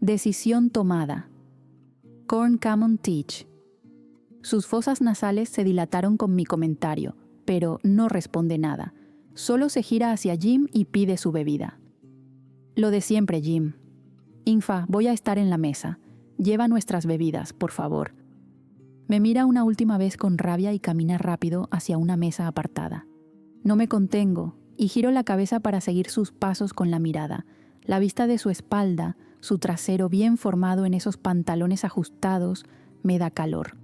Decisión tomada. Corn Common Teach. Sus fosas nasales se dilataron con mi comentario, pero no responde nada. Solo se gira hacia Jim y pide su bebida. Lo de siempre, Jim. Infa, voy a estar en la mesa. Lleva nuestras bebidas, por favor. Me mira una última vez con rabia y camina rápido hacia una mesa apartada. No me contengo y giro la cabeza para seguir sus pasos con la mirada. La vista de su espalda, su trasero bien formado en esos pantalones ajustados, me da calor.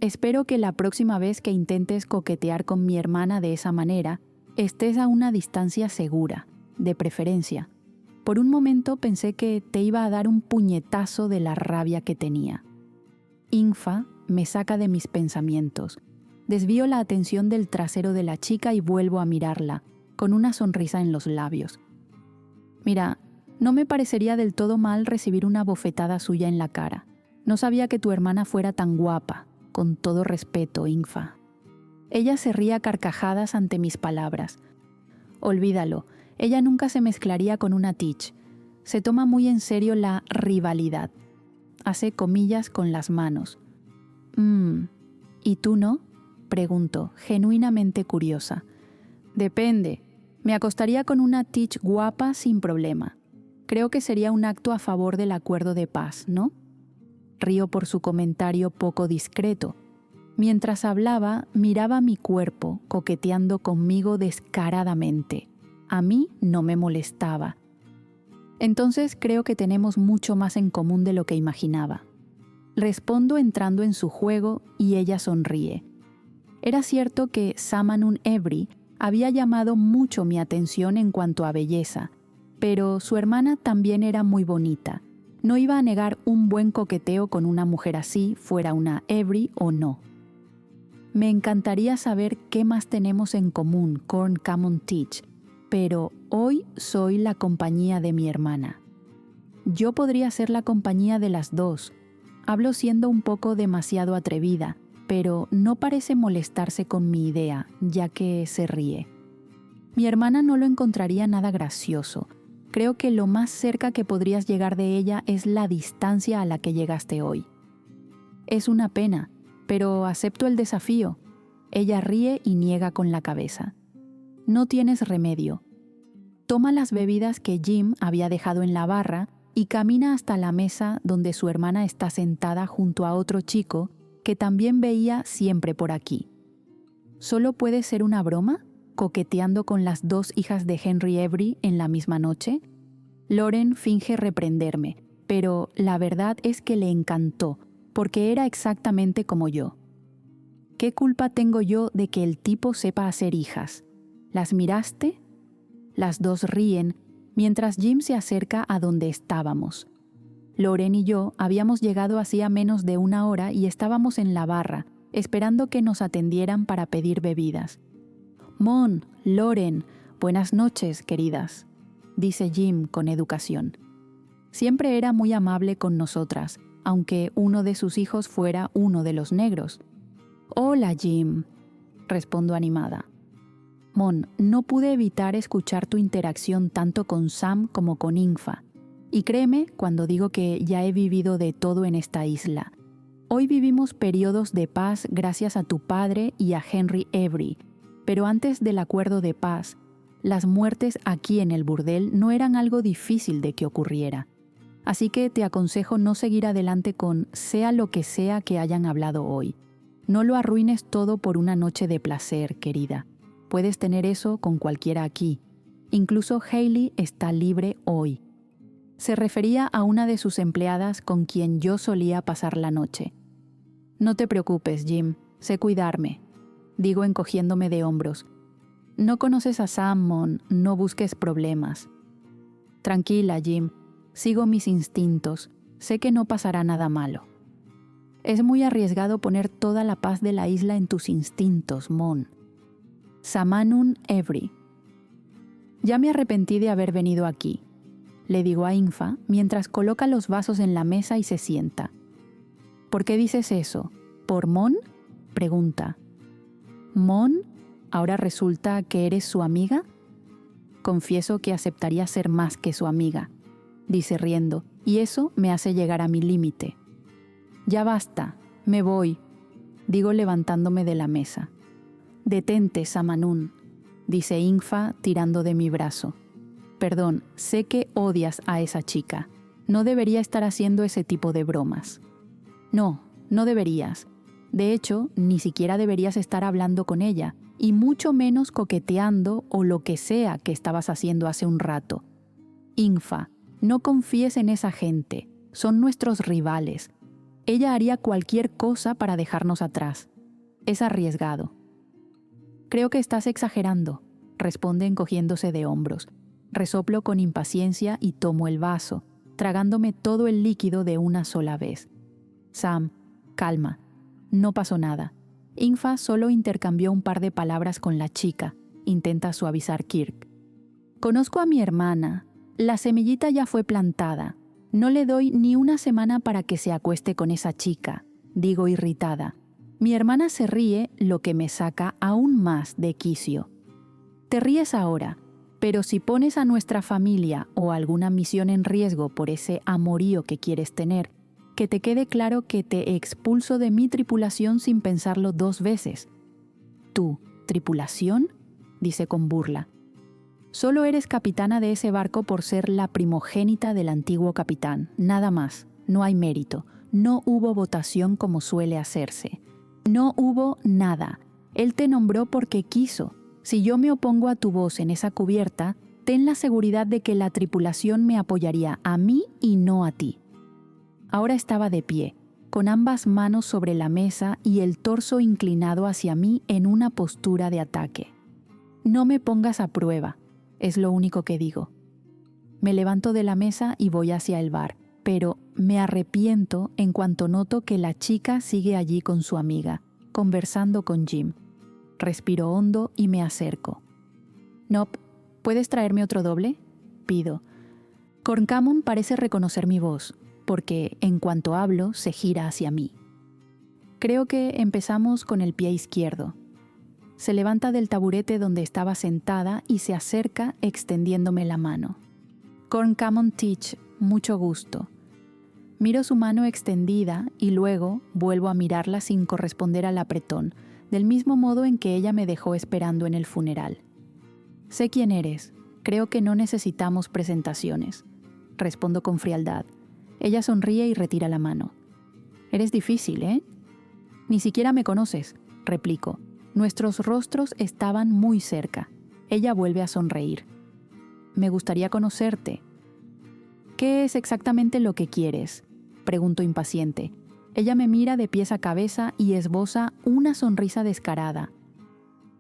Espero que la próxima vez que intentes coquetear con mi hermana de esa manera, estés a una distancia segura, de preferencia. Por un momento pensé que te iba a dar un puñetazo de la rabia que tenía. Infa me saca de mis pensamientos. Desvío la atención del trasero de la chica y vuelvo a mirarla, con una sonrisa en los labios. Mira, no me parecería del todo mal recibir una bofetada suya en la cara. No sabía que tu hermana fuera tan guapa, con todo respeto, Infa. Ella se ríe a carcajadas ante mis palabras. Olvídalo, ella nunca se mezclaría con una Teach. Se toma muy en serio la rivalidad. Hace comillas con las manos. ¿Y tú no? Pregunto, genuinamente curiosa. Depende. Me acostaría con una Teach guapa sin problema. Creo que sería un acto a favor del acuerdo de paz, ¿no? Río por su comentario poco discreto. Mientras hablaba, miraba mi cuerpo, coqueteando conmigo descaradamente. A mí no me molestaba. Entonces creo que tenemos mucho más en común de lo que imaginaba. Respondo entrando en su juego y ella sonríe. Era cierto que Samanun Evri había llamado mucho mi atención en cuanto a belleza, pero su hermana también era muy bonita. No iba a negar un buen coqueteo con una mujer así, fuera una Evri o no. Me encantaría saber qué más tenemos en común, Corn Common Teach, pero hoy soy la compañía de mi hermana. Yo podría ser la compañía de las dos. Hablo siendo un poco demasiado atrevida, pero no parece molestarse con mi idea, ya que se ríe. Mi hermana no lo encontraría nada gracioso. Creo que lo más cerca que podrías llegar de ella es la distancia a la que llegaste hoy. Es una pena, pero acepto el desafío. Ella ríe y niega con la cabeza. No tienes remedio. Toma las bebidas que Jim había dejado en la barra y camina hasta la mesa donde su hermana está sentada junto a otro chico que también veía siempre por aquí. ¿Solo puede ser una broma? ¿Coqueteando con las dos hijas de Henry Evri en la misma noche? Lauren finge reprenderme, pero la verdad es que le encantó, porque era exactamente como yo. ¿Qué culpa tengo yo de que el tipo sepa hacer hijas? ¿Las miraste? Las dos ríen, mientras Jim se acerca a donde estábamos. Lauren y yo habíamos llegado hacía menos de una hora y estábamos en la barra, esperando que nos atendieran para pedir bebidas. «Mon, Lauren, buenas noches, queridas», dice Jim con educación. Siempre era muy amable con nosotras, aunque uno de sus hijos fuera uno de los negros. «Hola, Jim», respondo animada. Mon, no pude evitar escuchar tu interacción tanto con Sam como con Infa. Y créeme cuando digo que ya he vivido de todo en esta isla. Hoy vivimos periodos de paz gracias a tu padre y a Henry Evri, pero antes del acuerdo de paz, las muertes aquí en el burdel no eran algo difícil de que ocurriera. Así que te aconsejo no seguir adelante con sea lo que sea que hayan hablado hoy. No lo arruines todo por una noche de placer, querida. Puedes tener eso con cualquiera aquí. Incluso Hailey está libre hoy. Se refería a una de sus empleadas con quien yo solía pasar la noche. No te preocupes, Jim, sé cuidarme, digo encogiéndome de hombros. No conoces a Sam, Mon, no busques problemas. Tranquila, Jim, sigo mis instintos, sé que no pasará nada malo. Es muy arriesgado poner toda la paz de la isla en tus instintos, Mon. Samanun Evri. Ya me arrepentí de haber venido aquí, le digo a Infa mientras coloca los vasos en la mesa y se sienta. ¿Por qué dices eso? ¿Por Mon? Pregunta. ¿Mon? ¿Ahora resulta que eres su amiga? Confieso que aceptaría ser más que su amiga. dice riendo, y eso me hace llegar a mi límite. Ya basta, me voy, digo levantándome de la mesa. Detente, Samanun, dice Ingfa tirando de mi brazo. Perdón, sé que odias a esa chica. No debería estar haciendo ese tipo de bromas. No, no deberías. De hecho, ni siquiera deberías estar hablando con ella, y mucho menos coqueteando o lo que sea que estabas haciendo hace un rato. Ingfa, no confíes en esa gente. Son nuestros rivales. Ella haría cualquier cosa para dejarnos atrás. Es arriesgado. Creo que estás exagerando, responde encogiéndose de hombros. Resoplo con impaciencia y tomo el vaso, tragándome todo el líquido de una sola vez. Sam, calma. No pasó nada. Ingfa solo intercambió un par de palabras con la chica, intenta suavizar Kirk. Conozco a mi hermana. La semillita ya fue plantada. No le doy ni una semana para que se acueste con esa chica, digo irritada. Mi hermana se ríe, lo que me saca aún más de quicio. Te ríes ahora, pero si pones a nuestra familia o alguna misión en riesgo por ese amorío que quieres tener, que te quede claro que te expulso de mi tripulación sin pensarlo 2 veces. ¿Tú, tripulación?, dice con burla. Solo eres capitana de ese barco por ser la primogénita del antiguo capitán, nada más, no hay mérito, no hubo votación como suele hacerse. No hubo nada, él te nombró porque quiso. Si yo me opongo a tu voz en esa cubierta, ten la seguridad de que la tripulación me apoyaría a mí y no a ti. Ahora estaba de pie, con ambas manos sobre la mesa y el torso inclinado hacia mí en una postura de ataque. No me pongas a prueba, es lo único que digo. Me levanto de la mesa y voy hacia el bar, pero me arrepiento en cuanto noto que la chica sigue allí con su amiga, conversando con Jim. Respiro hondo y me acerco. Nop, ¿puedes traerme otro doble?, pido. Corncamon parece reconocer mi voz, porque en cuanto hablo se gira hacia mí. Creo que empezamos con el pie izquierdo. Se levanta del taburete donde estaba sentada y se acerca extendiéndome la mano. Corncamon Teach, mucho gusto. Miro su mano extendida y luego vuelvo a mirarla sin corresponder al apretón, del mismo modo en que ella me dejó esperando en el funeral. Sé quién eres, creo que no necesitamos presentaciones. Respondo con frialdad. Ella sonríe y retira la mano. Eres difícil, ¿eh? Ni siquiera me conoces, replico. Nuestros rostros estaban muy cerca. Ella vuelve a sonreír. Me gustaría conocerte. ¿Qué es exactamente lo que quieres?, pregunto impaciente. Ella me mira de pies a cabeza y esboza una sonrisa descarada.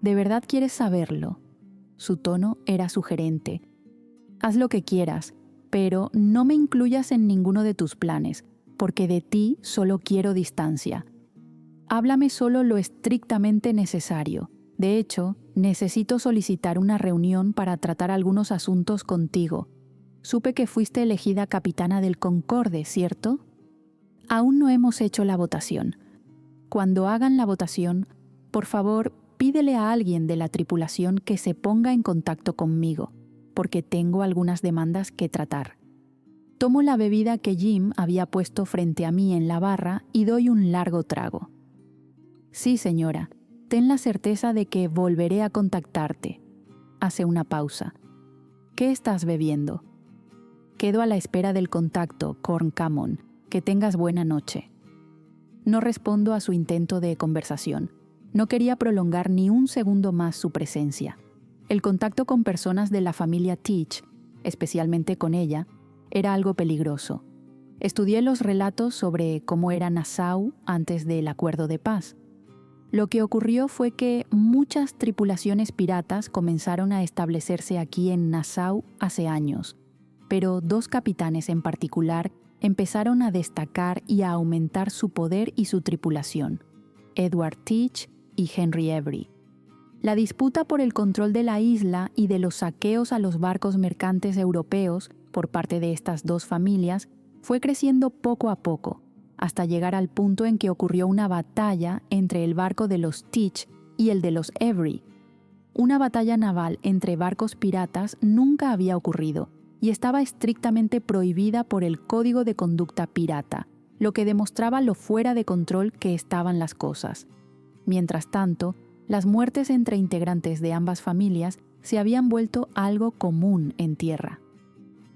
¿De verdad quieres saberlo? Su tono era sugerente. Haz lo que quieras, pero no me incluyas en ninguno de tus planes, porque de ti solo quiero distancia. Háblame solo lo estrictamente necesario. De hecho, necesito solicitar una reunión para tratar algunos asuntos contigo. Supe que fuiste elegida capitana del Concorde, ¿cierto? Aún no hemos hecho la votación. Cuando hagan la votación, por favor, pídele a alguien de la tripulación que se ponga en contacto conmigo, porque tengo algunas demandas que tratar. Tomo la bebida que Jim había puesto frente a mí en la barra y doy un largo trago. Sí, señora, ten la certeza de que volveré a contactarte. Hace una pausa. ¿Qué estás bebiendo? Quedo a la espera del contacto, Corncamon. Que tengas buena noche. No respondo a su intento de conversación. No quería prolongar ni un segundo más su presencia. El contacto con personas de la familia Teach, especialmente con ella, era algo peligroso. Estudié los relatos sobre cómo era Nassau antes del acuerdo de paz. Lo que ocurrió fue que muchas tripulaciones piratas comenzaron a establecerse aquí en Nassau hace años, pero 2 capitanes en particular empezaron a destacar y a aumentar su poder y su tripulación, Edward Teach y Henry Avery. La disputa por el control de la isla y de los saqueos a los barcos mercantes europeos por parte de estas 2 familias fue creciendo poco a poco, hasta llegar al punto en que ocurrió una batalla entre el barco de los Teach y el de los Avery. Una batalla naval entre barcos piratas nunca había ocurrido, y estaba estrictamente prohibida por el Código de Conducta Pirata, lo que demostraba lo fuera de control que estaban las cosas. Mientras tanto, las muertes entre integrantes de ambas familias se habían vuelto algo común en tierra.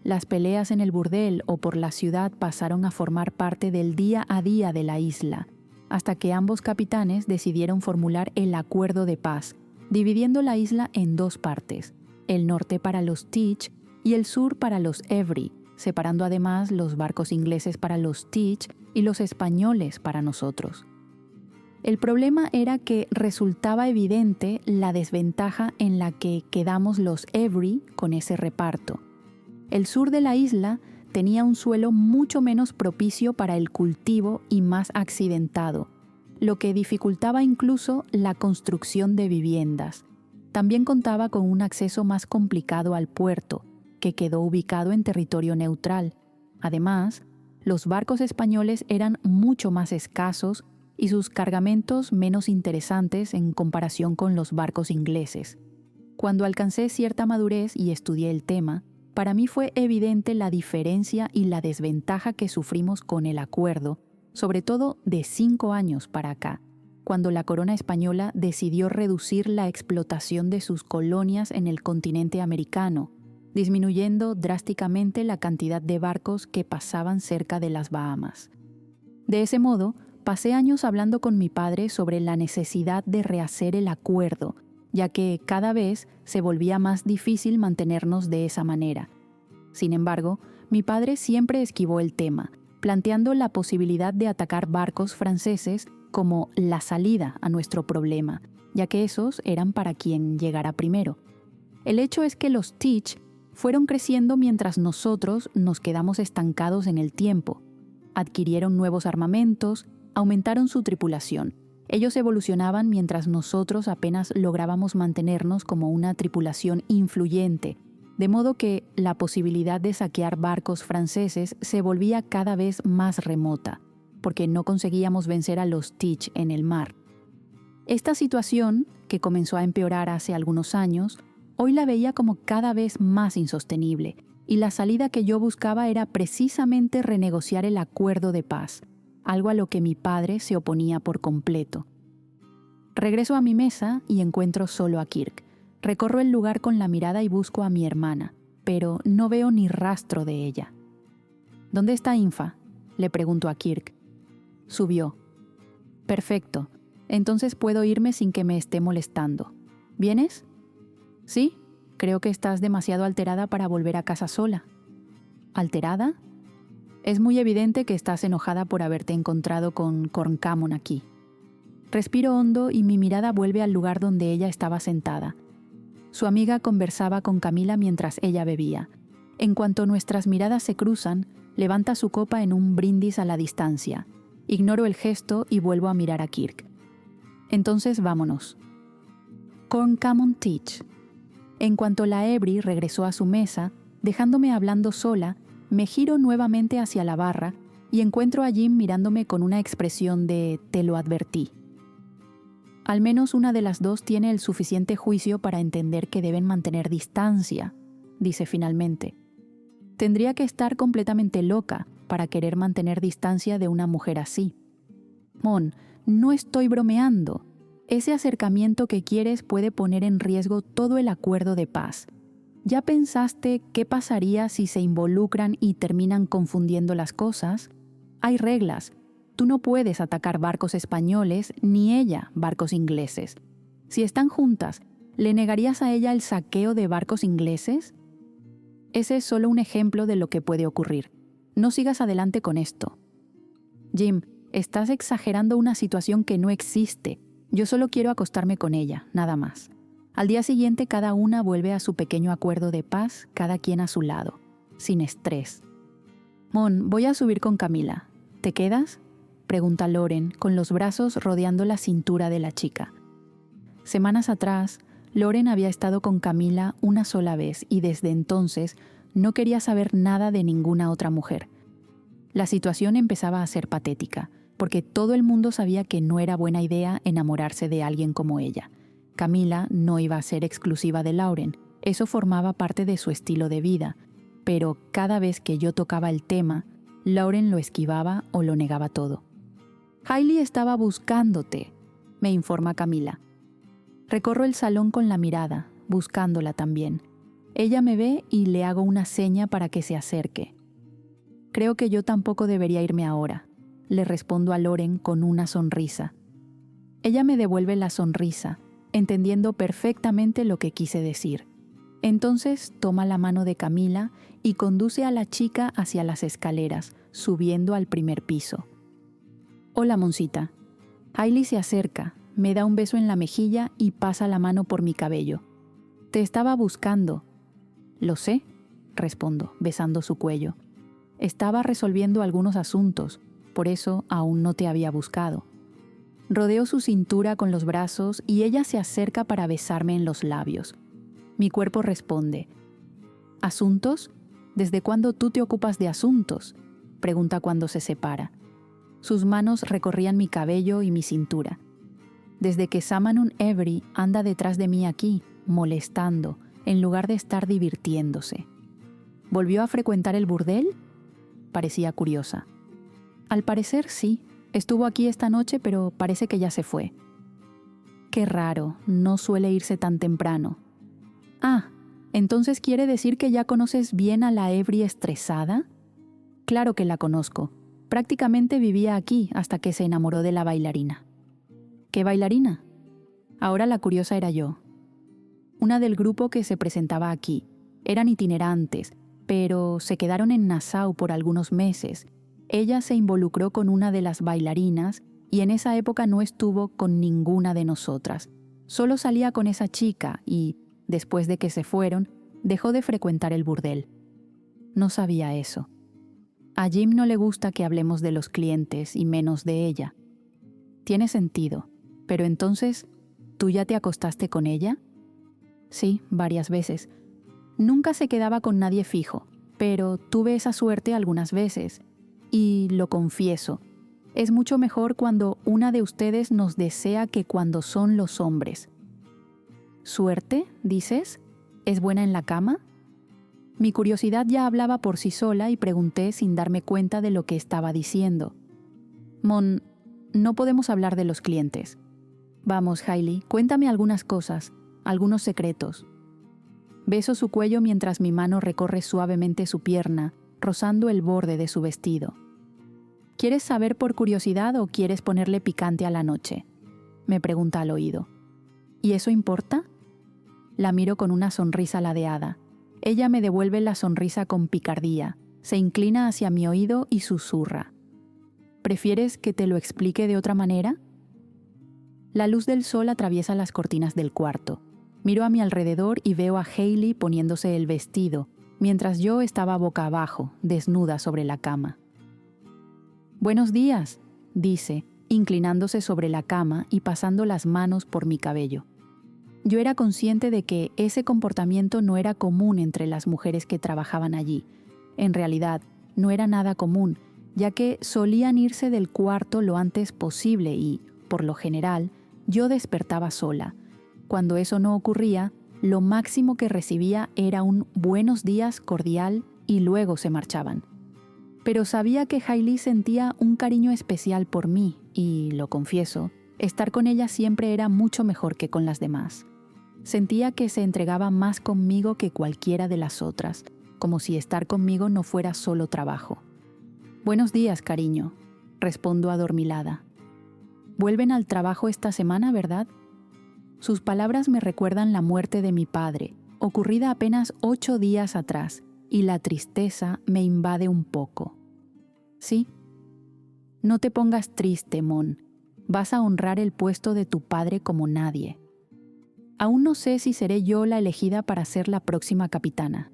Las peleas en el burdel o por la ciudad pasaron a formar parte del día a día de la isla, hasta que ambos capitanes decidieron formular el acuerdo de paz, dividiendo la isla en dos partes, el norte para los Teach y el sur para los Every, separando además los barcos ingleses para los Teach y los españoles para nosotros. El problema era que resultaba evidente la desventaja en la que quedamos los Every con ese reparto. El sur de la isla tenía un suelo mucho menos propicio para el cultivo y más accidentado, lo que dificultaba incluso la construcción de viviendas. También contaba con un acceso más complicado al puerto, que quedó ubicado en territorio neutral. Además, los barcos españoles eran mucho más escasos y sus cargamentos menos interesantes en comparación con los barcos ingleses. Cuando alcancé cierta madurez y estudié el tema, para mí fue evidente la diferencia y la desventaja que sufrimos con el acuerdo, sobre todo de 5 años para acá, cuando la corona española decidió reducir la explotación de sus colonias en el continente americano, disminuyendo drásticamente la cantidad de barcos que pasaban cerca de las Bahamas. De ese modo, pasé años hablando con mi padre sobre la necesidad de rehacer el acuerdo, ya que cada vez se volvía más difícil mantenernos de esa manera. Sin embargo, mi padre siempre esquivó el tema, planteando la posibilidad de atacar barcos franceses como la salida a nuestro problema, ya que esos eran para quien llegara primero. El hecho es que los Teach fueron creciendo mientras nosotros nos quedamos estancados en el tiempo. Adquirieron nuevos armamentos, aumentaron su tripulación. Ellos evolucionaban mientras nosotros apenas lográbamos mantenernos como una tripulación influyente, de modo que la posibilidad de saquear barcos franceses se volvía cada vez más remota, porque no conseguíamos vencer a los Teach en el mar. Esta situación, que comenzó a empeorar hace algunos años, hoy la veía como cada vez más insostenible, y la salida que yo buscaba era precisamente renegociar el acuerdo de paz, algo a lo que mi padre se oponía por completo. Regreso a mi mesa y encuentro solo a Kirk. Recorro el lugar con la mirada y busco a mi hermana, pero no veo ni rastro de ella. ¿Dónde está Infa?, le pregunto a Kirk. Subió. Perfecto, entonces puedo irme sin que me esté molestando. ¿Vienes? Sí, creo que estás demasiado alterada para volver a casa sola. ¿Alterada? Es muy evidente que estás enojada por haberte encontrado con Corncamon aquí. Respiro hondo y mi mirada vuelve al lugar donde ella estaba sentada. Su amiga conversaba con Camila mientras ella bebía. En cuanto nuestras miradas se cruzan, levanta su copa en un brindis a la distancia. Ignoro el gesto y vuelvo a mirar a Kirk. Entonces vámonos. Corncamon Teach. En cuanto la Every regresó a su mesa, dejándome hablando sola, me giro nuevamente hacia la barra y encuentro a Jim mirándome con una expresión de «te lo advertí». Al menos una de las dos tiene el suficiente juicio para entender que deben mantener distancia, dice finalmente. Tendría que estar completamente loca para querer mantener distancia de una mujer así. Mon, no estoy bromeando. Ese acercamiento que quieres puede poner en riesgo todo el acuerdo de paz. ¿Ya pensaste qué pasaría si se involucran y terminan confundiendo las cosas? Hay reglas. Tú no puedes atacar barcos españoles, ni ella barcos ingleses. Si están juntas, ¿le negarías a ella el saqueo de barcos ingleses? Ese es solo un ejemplo de lo que puede ocurrir. No sigas adelante con esto. Jim, estás exagerando una situación que no existe. Yo solo quiero acostarme con ella, nada más. Al día siguiente cada una vuelve a su pequeño acuerdo de paz, cada quien a su lado, sin estrés. Mon, voy a subir con Camila. ¿Te quedas?, pregunta Loren, con los brazos rodeando la cintura de la chica. Semanas atrás, Loren había estado con Camila una sola vez y desde entonces no quería saber nada de ninguna otra mujer. La situación empezaba a ser patética, porque todo el mundo sabía que no era buena idea enamorarse de alguien como ella. Camila no iba a ser exclusiva de Lauren, eso formaba parte de su estilo de vida. pero cada vez que yo tocaba el tema, Lauren lo esquivaba o lo negaba todo. «Hailey estaba buscándote», me informa Camila. Recorro el salón con la mirada, buscándola también. Ella me ve y le hago una seña para que se acerque. «Creo que yo tampoco debería irme ahora», le respondo a Lauren con una sonrisa. Ella me devuelve la sonrisa, entendiendo perfectamente lo que quise decir. Entonces toma la mano de Camila y conduce a la chica hacia las escaleras, subiendo al primer piso. «Hola, Moncita». Hailey se acerca, me da un beso en la mejilla y pasa la mano por mi cabello. «Te estaba buscando». «Lo sé», respondo, besando su cuello. «Estaba resolviendo algunos asuntos, por eso aún no te había buscado». Rodeo su cintura con los brazos y ella se acerca para besarme en los labios. Mi cuerpo responde. «¿Asuntos? ¿Desde cuándo tú te ocupas de asuntos?», pregunta cuando se separa. Sus manos recorrían mi cabello y mi cintura. «Desde que Samanun Every anda detrás de mí aquí, molestando, en lugar de estar divirtiéndose». «¿Volvió a frecuentar el burdel?», parecía curiosa. «Al parecer sí. Estuvo aquí esta noche, pero parece que ya se fue». «Qué raro, no suele irse tan temprano». «Ah, entonces quiere decir que ya conoces bien a la Every estresada». «Claro que la conozco. Prácticamente vivía aquí hasta que se enamoró de la bailarina». «¿Qué bailarina?». Ahora la curiosa era yo. Una del grupo que se presentaba aquí. Eran itinerantes, pero se quedaron en Nassau por algunos meses. Ella se involucró con una de las bailarinas y en esa época no estuvo con ninguna de nosotras. Solo salía con esa chica y, después de que se fueron, dejó de frecuentar el burdel». No sabía eso. A Jim no le gusta que hablemos de los clientes y menos de ella. Tiene sentido, pero entonces, ¿tú ya te acostaste con ella? Sí, varias veces. Nunca se quedaba con nadie fijo, pero tuve esa suerte algunas veces. Y lo confieso, es mucho mejor cuando una de ustedes nos desea que cuando son los hombres. ¿Suerte, dices? ¿Es buena en la cama? Mi curiosidad ya hablaba por sí sola y pregunté sin darme cuenta de lo que estaba diciendo. «Mon, no podemos hablar de los clientes». «Vamos, Hailey, cuéntame algunas cosas, algunos secretos». Beso su cuello mientras mi mano recorre suavemente su pierna, rozando el borde de su vestido. «¿Quieres saber por curiosidad o quieres ponerle picante a la noche?», me pregunta al oído. «¿Y eso importa?». La miro con una sonrisa ladeada. Ella me devuelve la sonrisa con picardía, se inclina hacia mi oído y susurra. «¿Prefieres que te lo explique de otra manera?». La luz del sol atraviesa las cortinas del cuarto. Miro a mi alrededor y veo a Hailey poniéndose el vestido, mientras yo estaba boca abajo, desnuda sobre la cama. «Buenos días», dice, inclinándose sobre la cama y pasando las manos por mi cabello. Yo era consciente de que ese comportamiento no era común entre las mujeres que trabajaban allí. En realidad, no era nada común, ya que solían irse del cuarto lo antes posible y, por lo general, yo despertaba sola. Cuando eso no ocurría, lo máximo que recibía era un «buenos días» cordial y luego se marchaban. Pero sabía que Hailey sentía un cariño especial por mí y, lo confieso, estar con ella siempre era mucho mejor que con las demás. Sentía que se entregaba más conmigo que cualquiera de las otras, como si estar conmigo no fuera solo trabajo. «Buenos días, cariño», respondo adormilada. «Vuelven al trabajo esta semana, ¿verdad?». Sus palabras me recuerdan la muerte de mi padre, ocurrida apenas 8 días atrás, y la tristeza me invade un poco. «Sí». «No te pongas triste, Mon. Vas a honrar el puesto de tu padre como nadie». «Aún no sé si seré yo la elegida para ser la próxima capitana».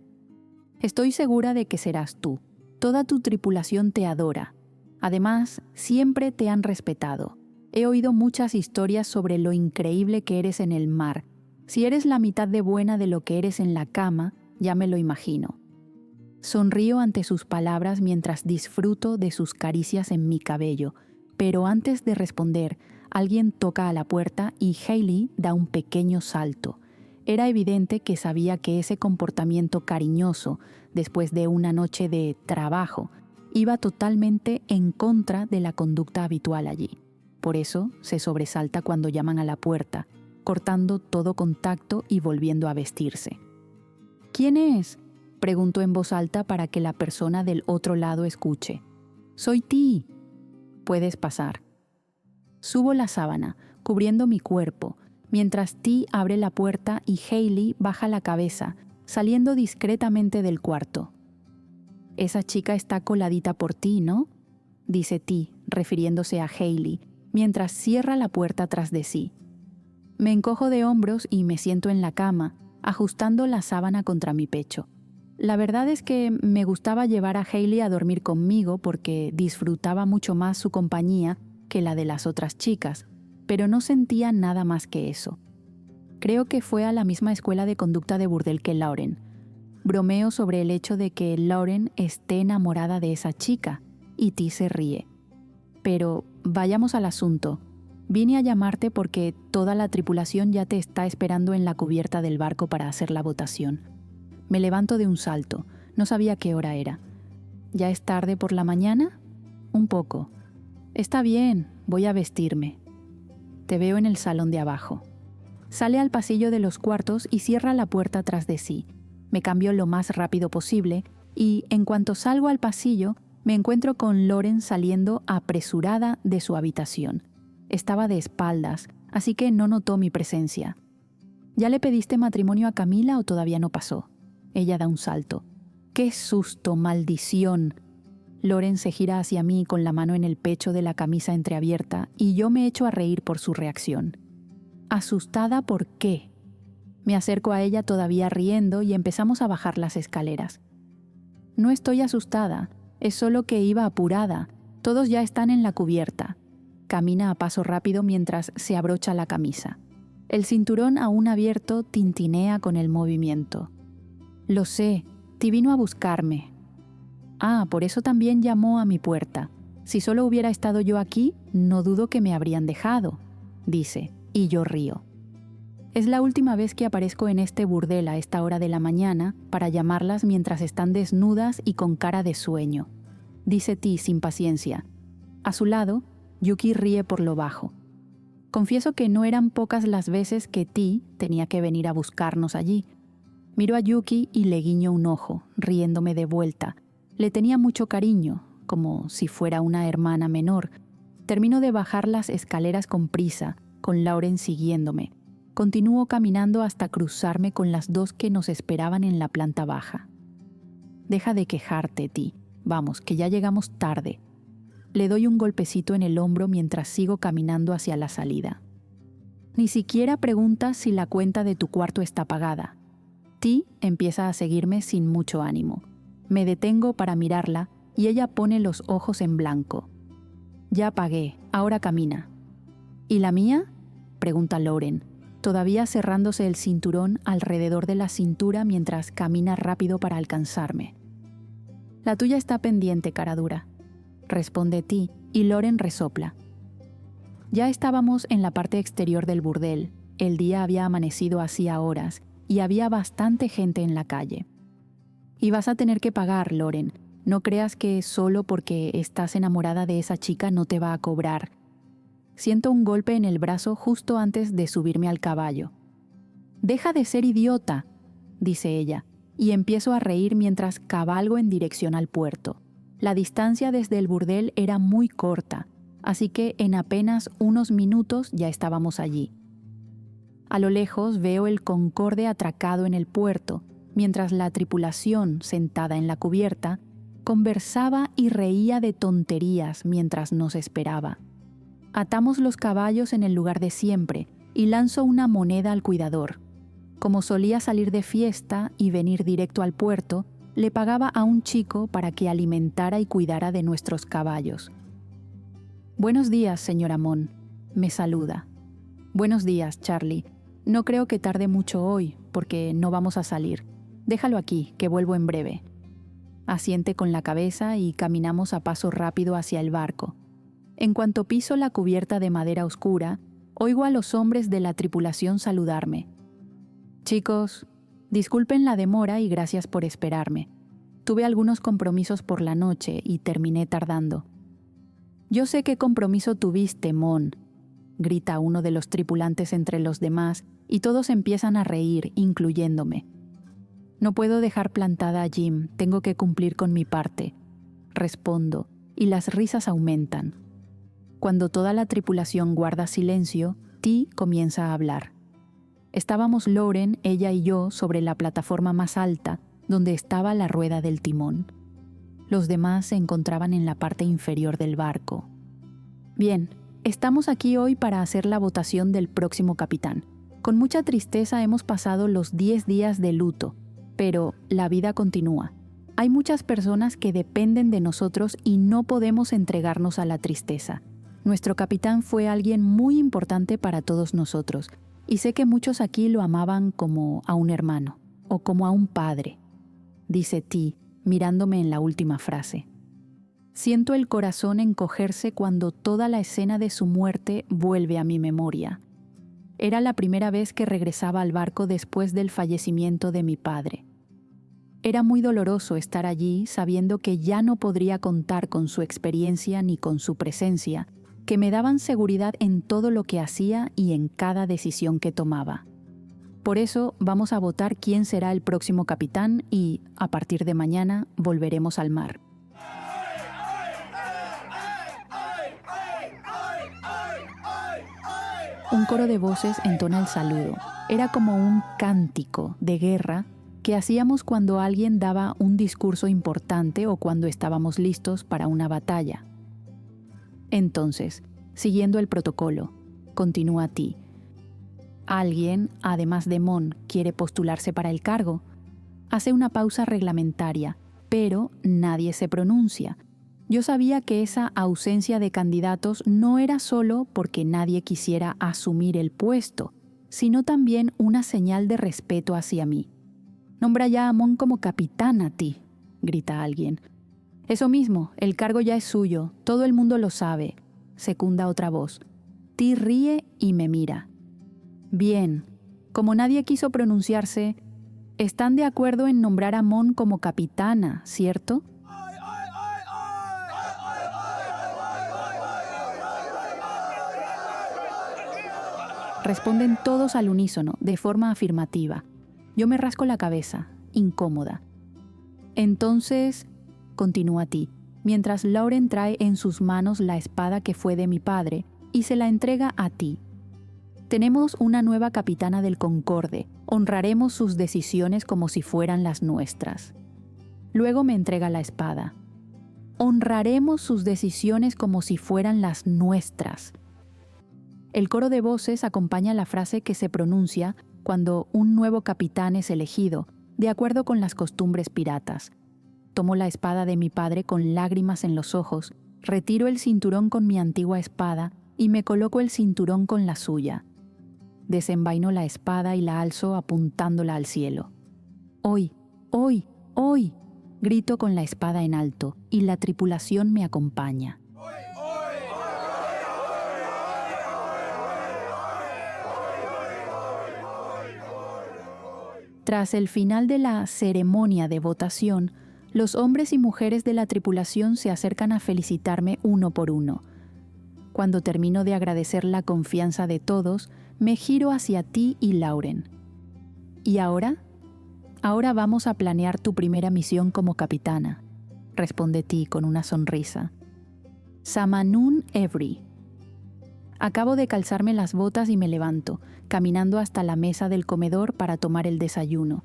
«Estoy segura de que serás tú. Toda tu tripulación te adora. Además, siempre te han respetado. He oído muchas historias sobre lo increíble que eres en el mar. Si eres la mitad de buena de lo que eres en la cama, ya me lo imagino». Sonrío ante sus palabras mientras disfruto de sus caricias en mi cabello, pero antes de responder, alguien toca a la puerta y Hailey da un pequeño salto. Era evidente que sabía que ese comportamiento cariñoso, después de una noche de trabajo, iba totalmente en contra de la conducta habitual allí. Por eso se sobresalta cuando llaman a la puerta, cortando todo contacto y volviendo a vestirse. «¿Quién es?», preguntó en voz alta para que la persona del otro lado escuche. «Soy Ti». «Puedes pasar». Subo la sábana, cubriendo mi cuerpo, mientras Ti abre la puerta y Hailey baja la cabeza, saliendo discretamente del cuarto. «Esa chica está coladita por ti, ¿no?», dice Ti, refiriéndose a Hailey, mientras cierra la puerta tras de sí. Me encojo de hombros y me siento en la cama, ajustando la sábana contra mi pecho. La verdad es que me gustaba llevar a Hailey a dormir conmigo porque disfrutaba mucho más su compañía que la de las otras chicas, pero no sentía nada más que eso. Creo que fue a la misma escuela de conducta de burdel que Lauren. Bromeo sobre el hecho de que Lauren esté enamorada de esa chica, y Ti se ríe. Pero vayamos al asunto. Vine a llamarte porque toda la tripulación ya te está esperando en la cubierta del barco para hacer la votación. Me levanto de un salto. No sabía qué hora era. ¿Ya es tarde por la mañana? Un poco. Está bien, voy a vestirme. Te veo en el salón de abajo. Sale al pasillo de los cuartos y cierra la puerta tras de sí. Me cambio lo más rápido posible y, en cuanto salgo al pasillo, me encuentro con Lauren saliendo apresurada de su habitación. Estaba de espaldas, así que no notó mi presencia. ¿Ya le pediste matrimonio a Camila o todavía no pasó? Ella da un salto. ¡Qué susto, maldición! Lauren se gira hacia mí con la mano en el pecho de la camisa entreabierta y yo me echo a reír por su reacción. ¿Asustada por qué? Me acerco a ella todavía riendo y empezamos a bajar las escaleras. No estoy asustada, es solo que iba apurada. Todos ya están en la cubierta. Camina a paso rápido mientras se abrocha la camisa. El cinturón aún abierto tintinea con el movimiento. Lo sé, Ti vino a buscarme. Ah, por eso también llamó a mi puerta. Si solo hubiera estado yo aquí, no dudo que me habrían dejado, dice, y yo río. Es la última vez que aparezco en este burdel a esta hora de la mañana para llamarlas mientras están desnudas y con cara de sueño, dice Ti sin paciencia. A su lado, Yuki ríe por lo bajo. Confieso que no eran pocas las veces que Ti tenía que venir a buscarnos allí. Miro a Yuki y le guiño un ojo, riéndome de vuelta. Le tenía mucho cariño, como si fuera una hermana menor. Termino de bajar las escaleras con prisa, con Lauren siguiéndome. Continúo caminando hasta cruzarme con las dos que nos esperaban en la planta baja. Deja de quejarte, Ti. Vamos, que ya llegamos tarde. Le doy un golpecito en el hombro mientras sigo caminando hacia la salida. Ni siquiera preguntas si la cuenta de tu cuarto está pagada. Ti empieza a seguirme sin mucho ánimo. Me detengo para mirarla y ella pone los ojos en blanco. Ya pagué, ahora camina. ¿Y la mía?, pregunta Lauren, todavía cerrándose el cinturón alrededor de la cintura mientras camina rápido para alcanzarme. La tuya está pendiente, cara dura, responde Ti, y Lauren resopla. Ya estábamos en la parte exterior del burdel. El día había amanecido hacía horas y había bastante gente en la calle. Y vas a tener que pagar, Lauren. No creas que solo porque estás enamorada de esa chica no te va a cobrar. Siento un golpe en el brazo justo antes de subirme al caballo. «Deja de ser idiota», dice ella, y empiezo a reír mientras cabalgo en dirección al puerto. La distancia desde el burdel era muy corta, así que en apenas unos minutos ya estábamos allí. A lo lejos veo el Concorde atracado en el puerto, mientras la tripulación, sentada en la cubierta, conversaba y reía de tonterías mientras nos esperaba. Atamos los caballos en el lugar de siempre y lanzo una moneda al cuidador. Como solía salir de fiesta y venir directo al puerto, le pagaba a un chico para que alimentara y cuidara de nuestros caballos. «Buenos días, señor Amon», me saluda. «Buenos días, Charlie. No creo que tarde mucho hoy, porque no vamos a salir. Déjalo aquí, que vuelvo en breve». Asiente con la cabeza y caminamos a paso rápido hacia el barco. En cuanto piso la cubierta de madera oscura, oigo a los hombres de la tripulación saludarme. Chicos, disculpen la demora y gracias por esperarme. Tuve algunos compromisos por la noche y terminé tardando. Yo sé qué compromiso tuviste, Mon, grita uno de los tripulantes entre los demás y todos empiezan a reír, incluyéndome. No puedo dejar plantada a Jim, tengo que cumplir con mi parte. Respondo, y las risas aumentan. Cuando toda la tripulación guarda silencio, T comienza a hablar. Estábamos Lauren, ella y yo sobre la plataforma más alta, donde estaba la rueda del timón. Los demás se encontraban en la parte inferior del barco. Bien, estamos aquí hoy para hacer la votación del próximo capitán. Con mucha tristeza hemos pasado los 10 días de luto, pero la vida continúa. Hay muchas personas que dependen de nosotros y no podemos entregarnos a la tristeza. Nuestro capitán fue alguien muy importante para todos nosotros, y sé que muchos aquí lo amaban como a un hermano o como a un padre, dice T, mirándome en la última frase. Siento el corazón encogerse cuando toda la escena de su muerte vuelve a mi memoria. Era la primera vez que regresaba al barco después del fallecimiento de mi padre. Era muy doloroso estar allí sabiendo que ya no podría contar con su experiencia ni con su presencia, que me daban seguridad en todo lo que hacía y en cada decisión que tomaba. Por eso vamos a votar quién será el próximo capitán y, a partir de mañana, volveremos al mar. Un coro de voces entona el saludo. Era como un cántico de guerra que hacíamos cuando alguien daba un discurso importante o cuando estábamos listos para una batalla. Entonces, siguiendo el protocolo, continúa T. ¿Alguien, además de Mon, quiere postularse para el cargo? Hace una pausa reglamentaria, pero nadie se pronuncia. Yo sabía que esa ausencia de candidatos no era solo porque nadie quisiera asumir el puesto, sino también una señal de respeto hacia mí. «Nombra ya a Mon como capitana, T», grita alguien. «Eso mismo, el cargo ya es suyo, todo el mundo lo sabe», secunda otra voz. T ríe y me mira. «Bien, como nadie quiso pronunciarse, están de acuerdo en nombrar a Mon como capitana, ¿cierto?» Responden todos al unísono, de forma afirmativa. Yo me rasco la cabeza, incómoda. Entonces, continúa T, mientras Lauren trae en sus manos la espada que fue de mi padre y se la entrega a T. Tenemos una nueva capitana del Concorde, honraremos sus decisiones como si fueran las nuestras. Luego me entrega la espada. Honraremos sus decisiones como si fueran las nuestras. El coro de voces acompaña la frase que se pronuncia cuando un nuevo capitán es elegido, de acuerdo con las costumbres piratas. Tomo la espada de mi padre con lágrimas en los ojos, retiro el cinturón con mi antigua espada y me coloco el cinturón con la suya. Desenvaino la espada y la alzo apuntándola al cielo. «Hoy, hoy, hoy», grito con la espada en alto y la tripulación me acompaña. Tras el final de la ceremonia de votación, los hombres y mujeres de la tripulación se acercan a felicitarme uno por uno. Cuando termino de agradecer la confianza de todos, me giro hacia T y Lauren. ¿Y ahora? Ahora vamos a planear tu primera misión como capitana, responde T con una sonrisa. Samanun Every. Acabo de calzarme las botas y me levanto, caminando hasta la mesa del comedor para tomar el desayuno.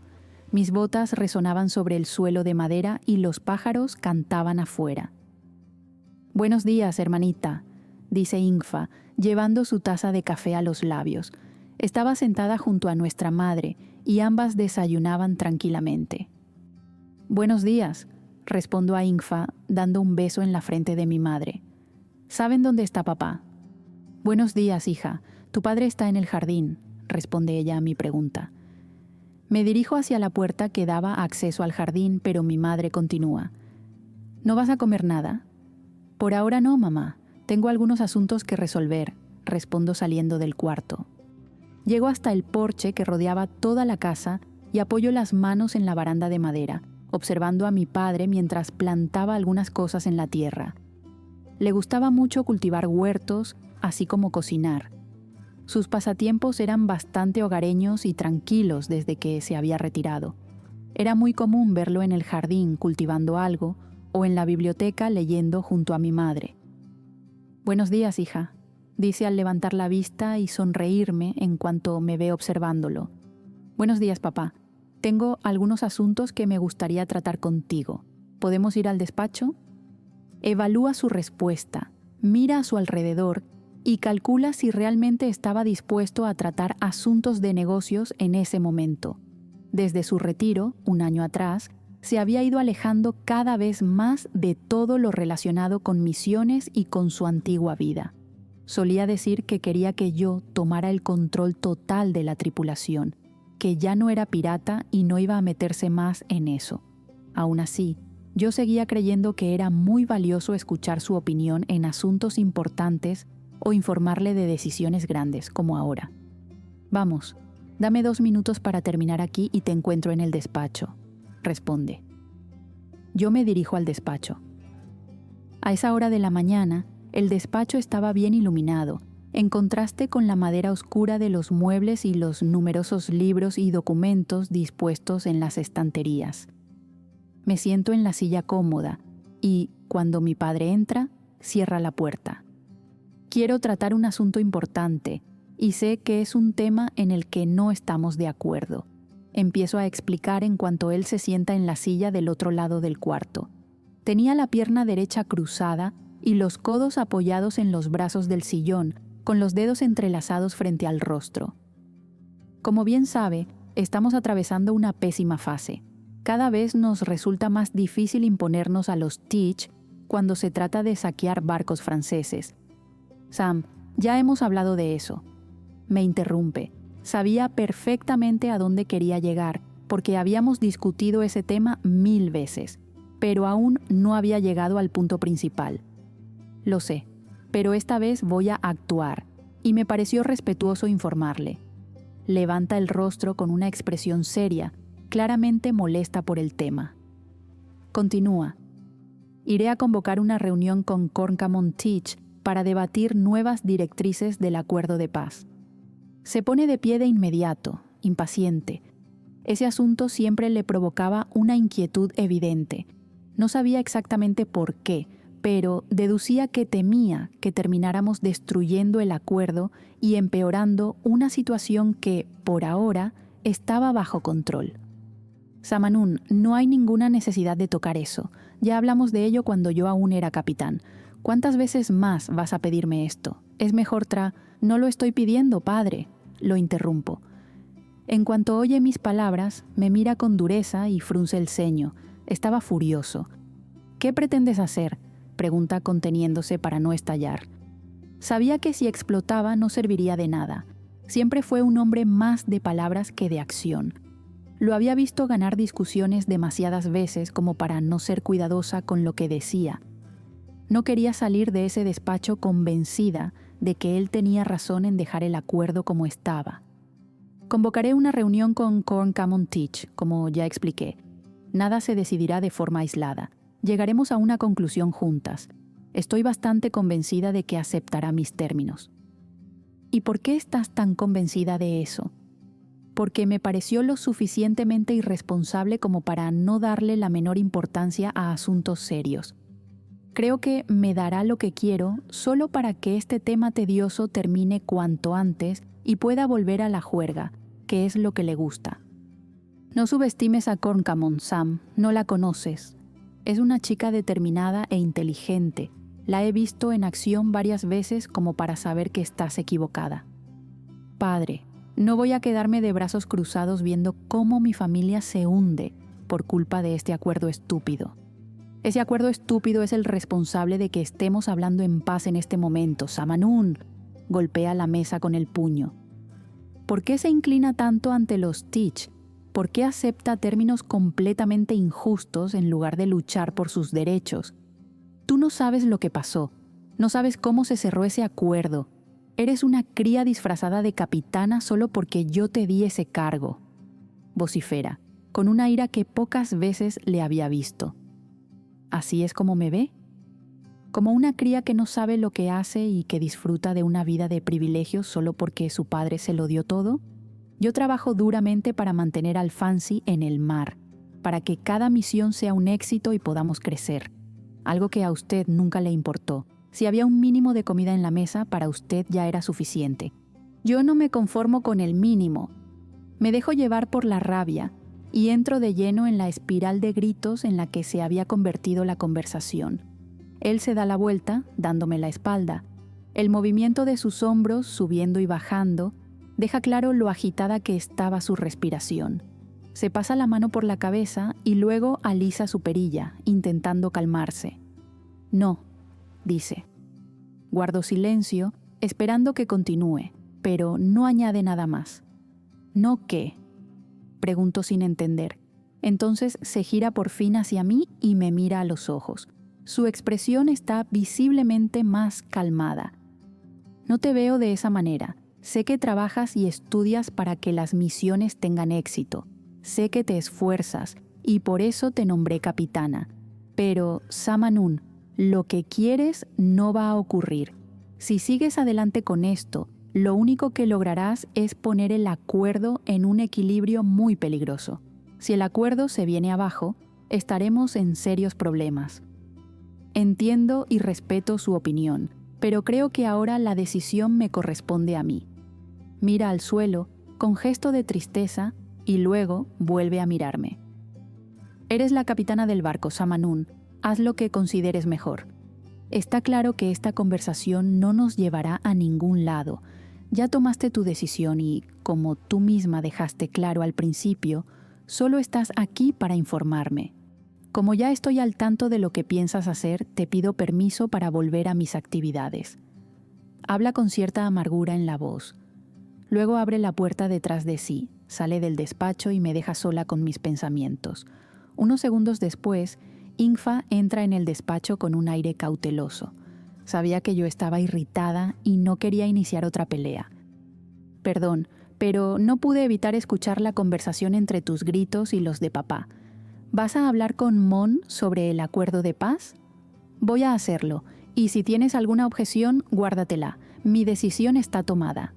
Mis botas resonaban sobre el suelo de madera y los pájaros cantaban afuera. «Buenos días, hermanita», dice Ingfa, llevando su taza de café a los labios. Estaba sentada junto a nuestra madre y ambas desayunaban tranquilamente. «Buenos días», respondo a Ingfa, dando un beso en la frente de mi madre. «¿Saben dónde está papá?» «Buenos días, hija. Tu padre está en el jardín», responde ella a mi pregunta. Me dirijo hacia la puerta que daba acceso al jardín, pero mi madre continúa. «¿No vas a comer nada?» «Por ahora no, mamá. Tengo algunos asuntos que resolver», respondo saliendo del cuarto. Llego hasta el porche que rodeaba toda la casa y apoyo las manos en la baranda de madera, observando a mi padre mientras plantaba algunas cosas en la tierra. Le gustaba mucho cultivar huertos, así como cocinar. Sus pasatiempos eran bastante hogareños y tranquilos desde que se había retirado. Era muy común verlo en el jardín cultivando algo o en la biblioteca leyendo junto a mi madre. «Buenos días, hija», dice al levantar la vista y sonreírme en cuanto me ve observándolo. «Buenos días, papá. Tengo algunos asuntos que me gustaría tratar contigo. ¿Podemos ir al despacho?» Evalúa su respuesta, mira a su alrededor y calcula si realmente estaba dispuesto a tratar asuntos de negocios en ese momento. Desde su retiro, un año atrás, se había ido alejando cada vez más de todo lo relacionado con misiones y con su antigua vida. Solía decir que quería que yo tomara el control total de la tripulación, que ya no era pirata y no iba a meterse más en eso. Aún así, yo seguía creyendo que era muy valioso escuchar su opinión en asuntos importantes o informarle de decisiones grandes, como ahora. «Vamos, dame 2 minutos para terminar aquí y te encuentro en el despacho», responde. Yo me dirijo al despacho. A esa hora de la mañana, el despacho estaba bien iluminado, en contraste con la madera oscura de los muebles y los numerosos libros y documentos dispuestos en las estanterías. Me siento en la silla cómoda y, cuando mi padre entra, cierra la puerta. Quiero tratar un asunto importante y sé que es un tema en el que no estamos de acuerdo. Empiezo a explicar en cuanto él se sienta en la silla del otro lado del cuarto. Tenía la pierna derecha cruzada y los codos apoyados en los brazos del sillón, con los dedos entrelazados frente al rostro. Como bien sabe, estamos atravesando una pésima fase. Cada vez nos resulta más difícil imponernos a los Teach cuando se trata de saquear barcos franceses. «Sam, ya hemos hablado de eso», me interrumpe. Sabía perfectamente a dónde quería llegar, porque habíamos discutido ese tema 1000 veces, pero aún no había llegado al punto principal. «Lo sé, pero esta vez voy a actuar», y me pareció respetuoso informarle. Levanta el rostro con una expresión seria, claramente molesta por el tema. Continúa. «Iré a convocar una reunión con Corncamon Teach para debatir nuevas directrices del acuerdo de paz». Se pone de pie de inmediato, impaciente. Ese asunto siempre le provocaba una inquietud evidente. No sabía exactamente por qué, pero deducía que temía que termináramos destruyendo el acuerdo y empeorando una situación que, por ahora, estaba bajo control. «Samanun, no hay ninguna necesidad de tocar eso. Ya hablamos de ello cuando yo aún era capitán. ¿Cuántas veces más vas a pedirme esto? Es mejor No lo estoy pidiendo, padre», lo interrumpo. En cuanto oye mis palabras, me mira con dureza y frunce el ceño. Estaba furioso. «¿Qué pretendes hacer?», pregunta conteniéndose para no estallar. Sabía que si explotaba no serviría de nada. Siempre fue un hombre más de palabras que de acción. Lo había visto ganar discusiones demasiadas veces como para no ser cuidadosa con lo que decía. No quería salir de ese despacho convencida de que él tenía razón en dejar el acuerdo como estaba. «Convocaré una reunión con Corncamon Teach, como ya expliqué. Nada se decidirá de forma aislada. Llegaremos a una conclusión juntas. Estoy bastante convencida de que aceptará mis términos». «¿Y por qué estás tan convencida de eso?» «Porque me pareció lo suficientemente irresponsable como para no darle la menor importancia a asuntos serios. Creo que me dará lo que quiero solo para que este tema tedioso termine cuanto antes y pueda volver a la juerga, que es lo que le gusta. No subestimes a Corncamon, Sam, no la conoces. Es una chica determinada e inteligente. La he visto en acción varias veces como para saber que estás equivocada. Padre, no voy a quedarme de brazos cruzados viendo cómo mi familia se hunde por culpa de este acuerdo estúpido. Ese acuerdo estúpido es el responsable de que estemos hablando en paz en este momento. Samanun, golpea la mesa con el puño. ¿Por qué se inclina tanto ante los Teach? ¿Por qué acepta términos completamente injustos en lugar de luchar por sus derechos? Tú no sabes lo que pasó. No sabes cómo se cerró ese acuerdo. Eres una cría disfrazada de capitana solo porque yo te di ese cargo, vocifera, con una ira que pocas veces le había visto. ¿Así es como me ve? ¿Como una cría que no sabe lo que hace y que disfruta de una vida de privilegios solo porque su padre se lo dio todo? Yo trabajo duramente para mantener al Fancy en el mar, para que cada misión sea un éxito y podamos crecer. Algo que a usted nunca le importó. Si había un mínimo de comida en la mesa, para usted ya era suficiente. Yo no me conformo con el mínimo. Me dejo llevar por la rabia y entro de lleno en la espiral de gritos en la que se había convertido la conversación. Él se da la vuelta, dándome la espalda. El movimiento de sus hombros, subiendo y bajando, deja claro lo agitada que estaba su respiración. Se pasa la mano por la cabeza y luego alisa su perilla, intentando calmarse. No, dice. Guardo silencio, esperando que continúe, pero no añade nada más. ¿No qué? Pregunto sin entender. Entonces se gira por fin hacia mí y me mira a los ojos. Su expresión está visiblemente más calmada. No te veo de esa manera. Sé que trabajas y estudias para que las misiones tengan éxito. Sé que te esfuerzas y por eso te nombré capitana. Pero, Sama Nun, lo que quieres no va a ocurrir. Si sigues adelante con esto, lo único que lograrás es poner el acuerdo en un equilibrio muy peligroso. Si el acuerdo se viene abajo, estaremos en serios problemas. Entiendo y respeto su opinión, pero creo que ahora la decisión me corresponde a mí. Mira al suelo, con gesto de tristeza, y luego vuelve a mirarme. Eres la capitana del barco, Sama Nun. Haz lo que consideres mejor. Está claro que esta conversación no nos llevará a ningún lado. Ya tomaste tu decisión y, como tú misma dejaste claro al principio, solo estás aquí para informarme. Como ya estoy al tanto de lo que piensas hacer, te pido permiso para volver a mis actividades. Habla con cierta amargura en la voz. Luego abre la puerta detrás de sí, sale del despacho y me deja sola con mis pensamientos. Unos segundos después, Ingfa entra en el despacho con un aire cauteloso. Sabía que yo estaba irritada y no quería iniciar otra pelea. Perdón, pero no pude evitar escuchar la conversación entre tus gritos y los de papá. ¿Vas a hablar con Mon sobre el acuerdo de paz? Voy a hacerlo, y si tienes alguna objeción, guárdatela. Mi decisión está tomada.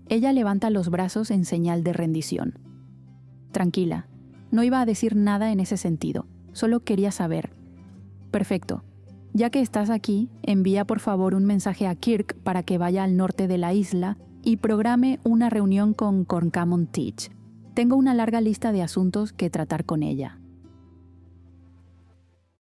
Ella levanta los brazos en señal de rendición. Tranquila, no iba a decir nada en ese sentido. Solo quería saber. Perfecto. Ya que estás aquí, envía por favor un mensaje a Kirk para que vaya al norte de la isla y programe una reunión con Corncamon Teach. Tengo una larga lista de asuntos que tratar con ella.